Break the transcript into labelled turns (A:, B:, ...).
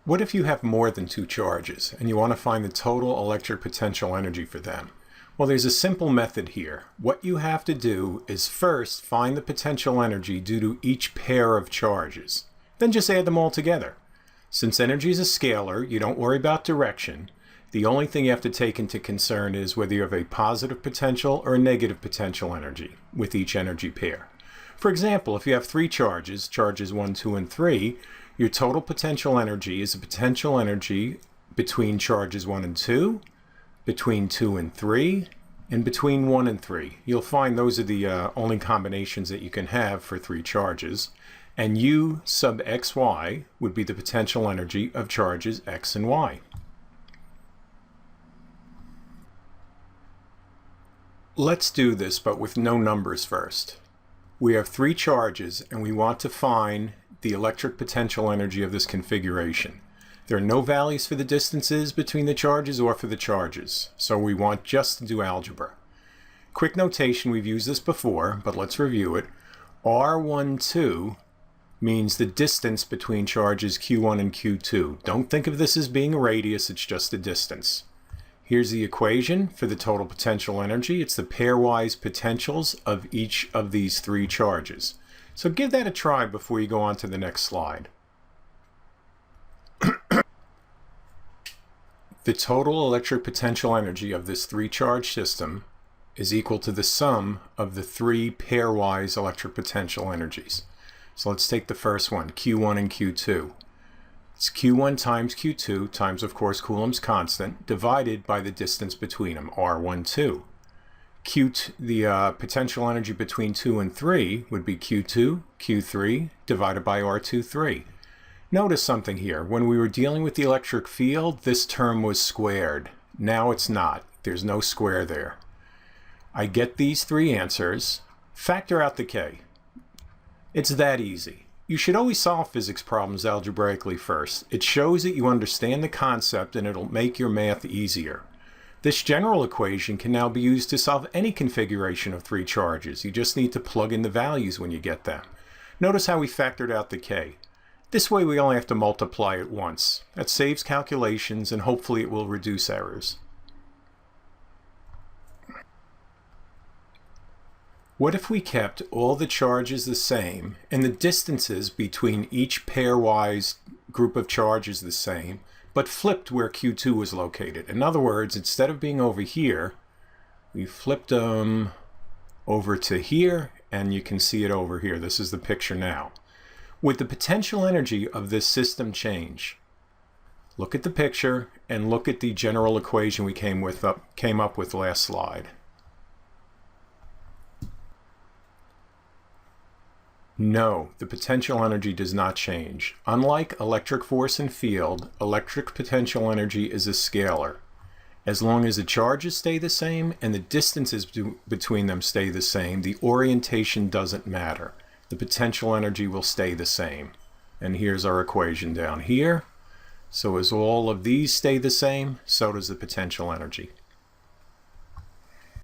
A: What if you have more than two charges and you want to find the total electric potential energy for them? Well, there's a simple method here. What you have to do is first find the potential energy due to each pair of charges. Then just add them all together. Since energy is a scalar, you don't worry about direction. The only thing you have to take into concern is whether you have a positive potential or a negative potential energy with each energy pair. For example, if you have three charges, charges 1, 2, and 3, your total potential energy is a potential energy between charges 1 and 2, between 2 and 3, and between 1 and 3. You'll find those are the only combinations that you can have for three charges. And U sub xy would be the potential energy of charges x and y. Let's do this, but with no numbers first. We have three charges, and we want to find the electric potential energy of this configuration. There are no values for the distances between the charges or for the charges, so we want just to do algebra. Quick notation, we've used this before, but let's review it. R12 means the distance between charges Q1 and Q2. Don't think of this as being a radius, it's just a distance. Here's the equation for the total potential energy. It's the pairwise potentials of each of these three charges. So give that a try before you go on to the next slide. The total electric potential energy of this three-charge system is equal to the sum of the three pairwise electric potential energies. So let's take the first one, Q1 and Q2. It's Q1 times Q2 times, of course, Coulomb's constant, divided by the distance between them, R12. The potential energy between 2 and 3 would be Q2, Q3, divided by R23. Notice something here. When we were dealing with the electric field, this term was squared. Now it's not. There's no square there. I get these three answers. Factor out the K. It's that easy. You should always solve physics problems algebraically first. It shows that you understand the concept and it'll make your math easier. This general equation can now be used to solve any configuration of three charges. You just need to plug in the values when you get them. Notice how we factored out the K. This way we only have to multiply it once. That saves calculations and hopefully it will reduce errors. What if we kept all the charges the same and the distances between each pairwise group of charges the same, but flipped where Q2 was located? In other words, instead of being over here, we flipped them over to here, and you can see it over here. This is the picture now. Would the potential energy of this system change? Look at the picture and look at the general equation we came up with last slide. No, the potential energy does not change. Unlike electric force and field, electric potential energy is a scalar. As long as the charges stay the same and the distances between them stay the same, the orientation doesn't matter. The potential energy will stay the same. And here's our equation down here. So as all of these stay the same, so does the potential energy.